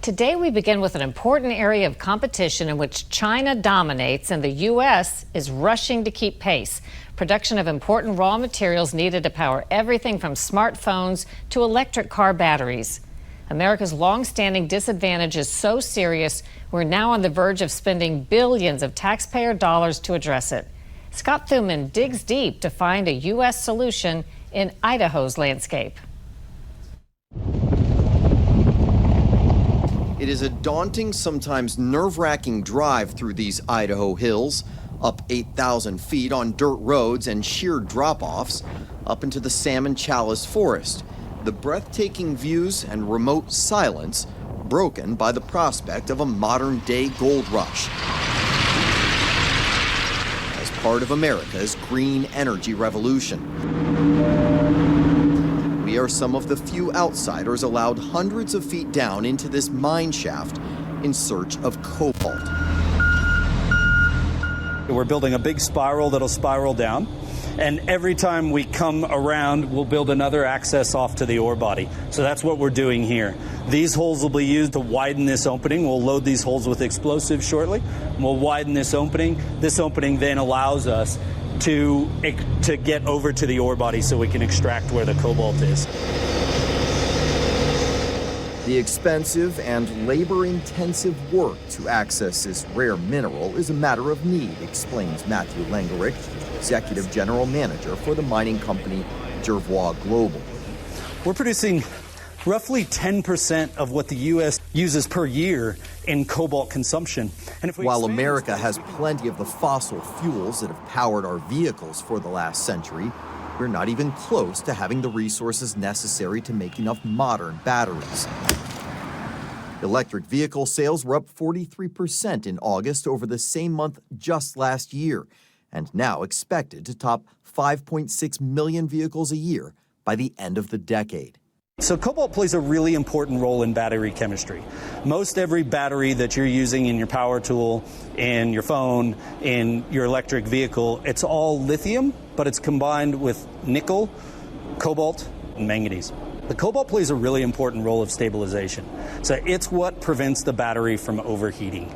Today we begin with an important area of competition in which China dominates and the U.S. is rushing to keep pace. Production of important raw materials needed to power everything from smartphones to electric car batteries. America's long-standing disadvantage is so serious, we're now on the verge of spending billions of taxpayer dollars to address it. Scott Thuman digs deep to find a U.S. solution in Idaho's landscape. It is a daunting, sometimes nerve-wracking drive through these Idaho hills, up 8,000 feet on dirt roads and sheer drop-offs, up into the salmon chalice forest. The breathtaking views and remote silence broken by the prospect of a modern-day gold rush. As part of America's green energy revolution. We are some of the few outsiders allowed hundreds of feet down into this mine shaft in search of cobalt. We're building a big spiral that'll spiral down, and every time we come around, we'll build another access off to the ore body. So that's what we're doing here. These holes will be used to widen this opening. We'll load these holes with explosives shortly. We'll widen this opening. This opening then allows us to get over to the ore body so we can extract where the cobalt is. The expensive and labor-intensive work to access this rare mineral is a matter of need, explains Matthew Lengerich, Executive General Manager for the mining company Jervois Global. We're producing roughly 10% of what the U.S. uses per year in cobalt consumption. And while America has plenty of the fossil fuels that have powered our vehicles for the last century, we're not even close to having the resources necessary to make enough modern batteries. Electric vehicle sales were up 43% in August over the same month just last year, and now expected to top 5.6 million vehicles a year by the end of the decade. So cobalt plays a really important role in battery chemistry. Most every battery that you're using in your power tool, in your phone, in your electric vehicle, it's all lithium, but it's combined with nickel, cobalt, and manganese. The cobalt plays a really important role of stabilization. So it's what prevents the battery from overheating.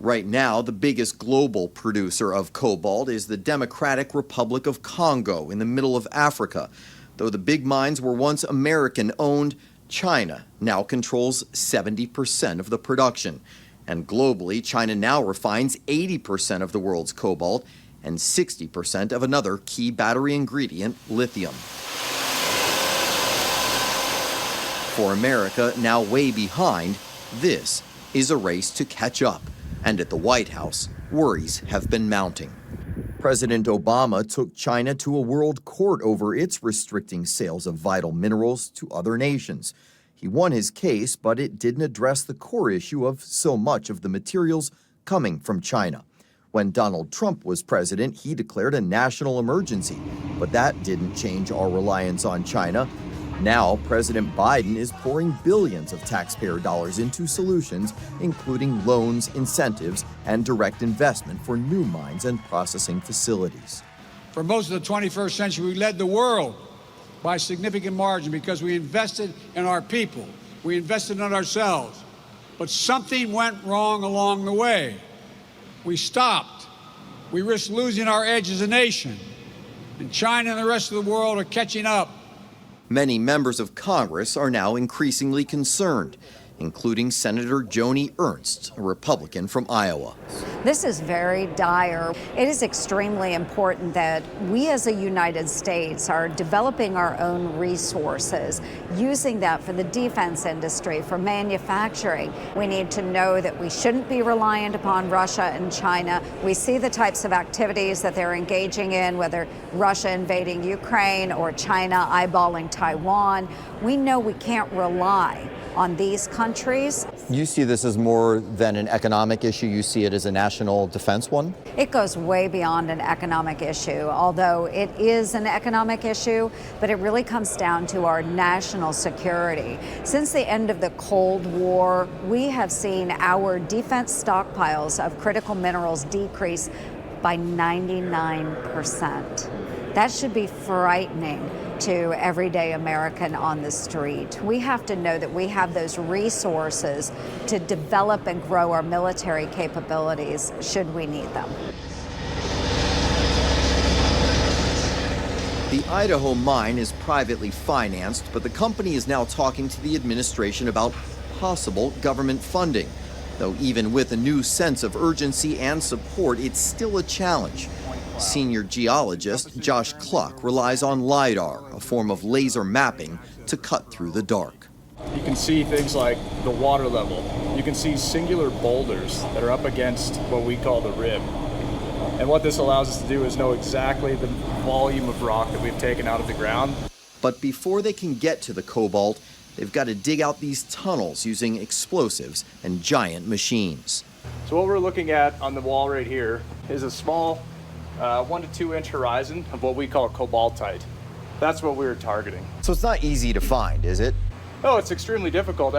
Right now, the biggest global producer of cobalt is the Democratic Republic of Congo in the middle of Africa. Though the big mines were once American-owned, China now controls 70% of the production. And globally, China now refines 80% of the world's cobalt and 60% of another key battery ingredient, lithium. For America, now way behind, this is a race to catch up. And at the White House, worries have been mounting. President Obama took China to a world court over its restricting sales of vital minerals to other nations. He won his case, but it didn't address the core issue of so much of the materials coming from China. When Donald Trump was president, he declared a national emergency, but that didn't change our reliance on China. Now, President Biden is pouring billions of taxpayer dollars into solutions, including loans, incentives, and direct investment for new mines and processing facilities. For most of the 21st century, we led the world by a significant margin because we invested in our people. We invested in ourselves. But something went wrong along the way. We stopped. We risked losing our edge as a nation. And China and the rest of the world are catching up. Many members of Congress are now increasingly concerned, including Senator Joni Ernst, a Republican from Iowa. This is very dire. It is extremely important that we as a United States are developing our own resources, using that for the defense industry, for manufacturing. We need to know that we shouldn't be reliant upon Russia and China. We see the types of activities that they're engaging in, whether Russia invading Ukraine or China eyeballing Taiwan. We know we can't rely on these countries. You see this as more than an economic issue, you see it as a national defense one? It goes way beyond an economic issue, although it is an economic issue, but it really comes down to our national security. Since the end of the Cold War, we have seen our defense stockpiles of critical minerals decrease by 99%. That should be frightening. to everyday American on the street. We have to know that we have those resources to develop and grow our military capabilities should we need them. The Idaho mine is privately financed, but the company is now talking to the administration about possible government funding. Though even with a new sense of urgency and support, it's still a challenge. Senior geologist Josh Cluck relies on LIDAR, a form of laser mapping, to cut through the dark. You can see things like the water level. You can see singular boulders that are up against what we call the rib. And what this allows us to do is know exactly the volume of rock that we've taken out of the ground. But before they can get to the cobalt, they've got to dig out these tunnels using explosives and giant machines. So what we're looking at on the wall right here is a small 1 to 2 inch horizon of what we call cobaltite. That's what we were targeting. So it's not easy to find, is it? Oh, it's extremely difficult.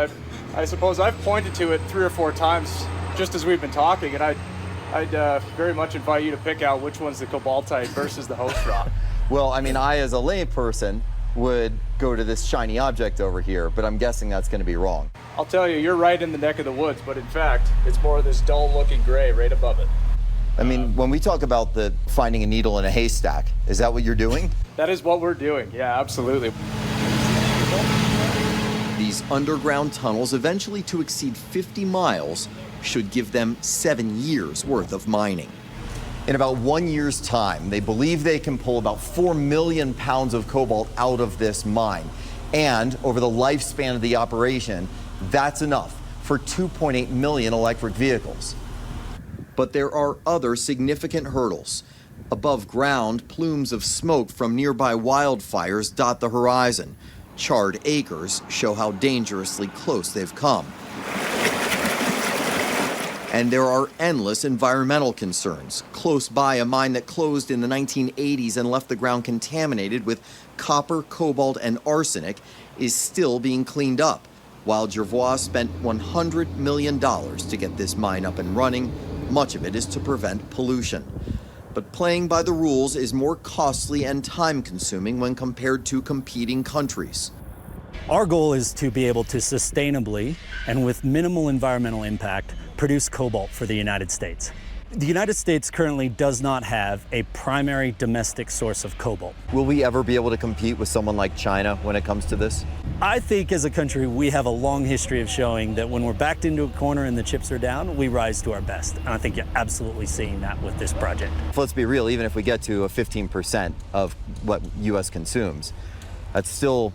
I suppose I've pointed to it 3 or 4 times just as we've been talking, and I'd very much invite you to pick out which one's the cobaltite versus the host rock. Well, I mean, I as a layperson would go to this shiny object over here, but I'm guessing that's going to be wrong. I'll tell you, you're right in the neck of the woods, but in fact, it's more of this dull-looking gray right above it. I mean, when we talk about the finding a needle in a haystack, is that what you're doing? That is what we're doing, yeah, absolutely. These underground tunnels, eventually to exceed 50 miles, should give them 7 years worth of mining. In about 1 year's time, they believe they can pull about 4 million pounds of cobalt out of this mine. And over the lifespan of the operation, that's enough for 2.8 million electric vehicles. But there are other significant hurdles. Above ground, plumes of smoke from nearby wildfires dot the horizon. Charred acres show how dangerously close they've come. And there are endless environmental concerns. Close by, a mine that closed in the 1980s and left the ground contaminated with copper, cobalt, and arsenic is still being cleaned up, while Jervois spent $100 million to get this mine up and running. Much of it is to prevent pollution. But playing by the rules is more costly and time-consuming when compared to competing countries. Our goal is to be able to sustainably and with minimal environmental impact produce cobalt for the United States. The United States currently does not have a primary domestic source of cobalt. Will we ever be able to compete with someone like China when it comes to this? I think as a country, we have a long history of showing that when we're backed into a corner and the chips are down, we rise to our best. And I think you're absolutely seeing that with this project. Let's be real, even if we get to a 15% of what U.S. consumes, that's still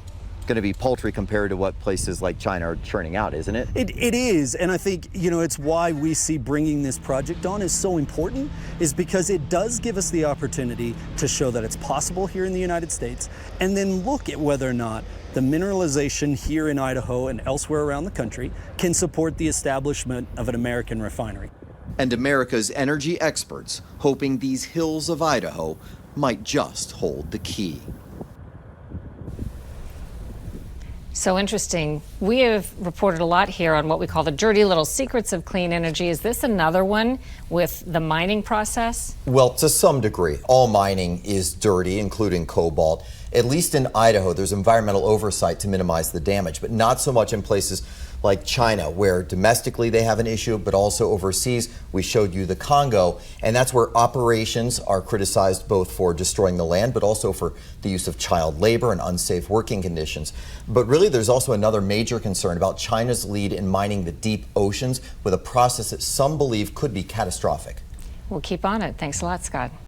going to be paltry compared to what places like China are churning out, isn't it? It is, and I think, it's why we see bringing this project on is so important, is because it does give us the opportunity to show that it's possible here in the United States, and then look at whether or not the mineralization here in Idaho and elsewhere around the country can support the establishment of an American refinery. And America's energy experts hoping these hills of Idaho might just hold the key. So interesting. We have reported a lot here on what we call the dirty little secrets of clean energy. Is this another one with the mining process? Well, to some degree. All mining is dirty, including cobalt. At least in Idaho, there's environmental oversight to minimize the damage, but not so much in places like China, where domestically they have an issue, but also overseas. We showed you the Congo, and that's where operations are criticized both for destroying the land, but also for the use of child labor and unsafe working conditions. But really, there's also another major concern about China's lead in mining the deep oceans with a process that some believe could be catastrophic. We'll keep on it. Thanks a lot, Scott.